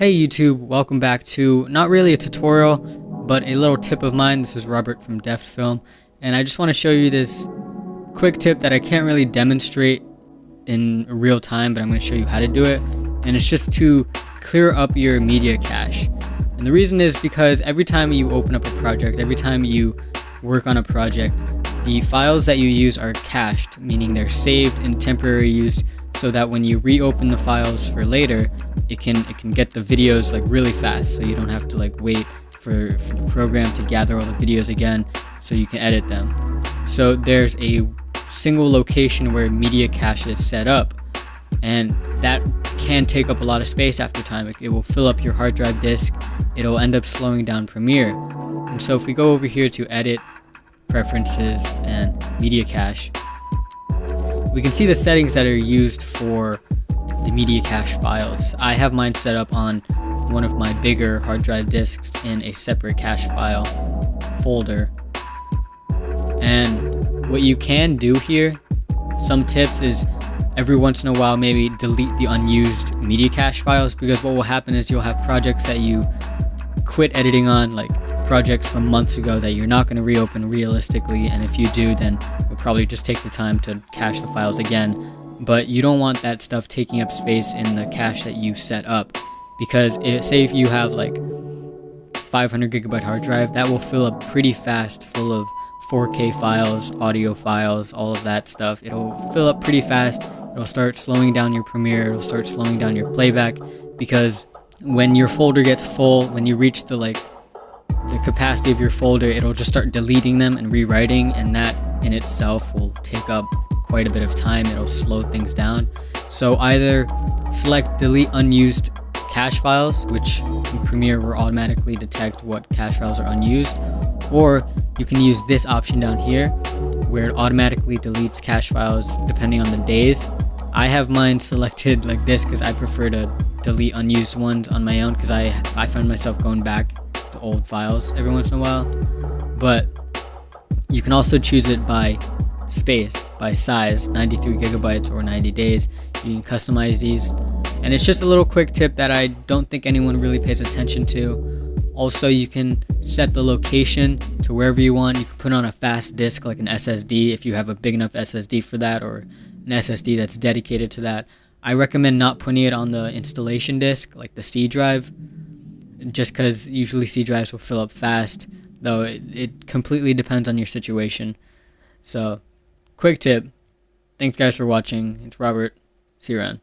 Hey YouTube, welcome back to not really a tutorial, but a little tip of mine. This is Robert from Deft Film, and I just want to show you this quick tip that I can't really demonstrate in real time, but I'm going to show you how to do it. And it's just to clear up your media cache. And the reason is because every time you open up a project, every time you work on a project, the files that you use are cached, meaning they're saved in temporary use, so that when you reopen the files for later, it can get the videos like really fast, so you don't have to like wait for the program to gather all the videos again so you can edit them. So there's a single location where media cache is set up, and that can take up a lot of space after time. It will fill up your hard drive disk. It'll end up slowing down Premiere. And so if we go over here to edit, preferences, and media cache, we can see the settings that are used for the media cache files. I have mine set up on one of my bigger hard drive disks in a separate cache file folder. And what you can do here, some tips, is every once in a while maybe delete the unused media cache files, because what will happen is you'll have projects that you quit editing on, like projects from months ago that you're not going to reopen realistically, and if you do, then you'll probably just take the time to cache the files again. But you don't want that stuff taking up space in the cache that you set up, because say if you have like 500 gigabyte hard drive, that will fill up pretty fast, full of 4K files, audio files, all of that stuff. It'll fill up pretty fast. It'll start slowing down your Premiere. It'll start slowing down your playback, because when your folder gets full, when you reach the capacity of your folder, it'll just start deleting them and rewriting, and that in itself will take up quite a bit of time. It'll slow things down. So either select delete unused cache files, which in Premiere will automatically detect what cache files are unused, or you can use this option down here where it automatically deletes cache files depending on the days. I have mine selected like this because I prefer to delete unused ones on my own, because I find myself going back to old files every once in a while. But you can also choose it by space, by size, 93 gigabytes or 90 days. You can customize these, and it's just a little quick tip that I don't think anyone really pays attention to. Also, you can set the location to wherever you want. You can put on a fast disk like an SSD if you have a big enough SSD for that, or an SSD that's dedicated to that. I recommend not putting it on the installation disk like the C drive, just because usually C drives will fill up fast, though it completely depends on your situation. So quick tip. Thanks guys for watching. It's Robert. See you around.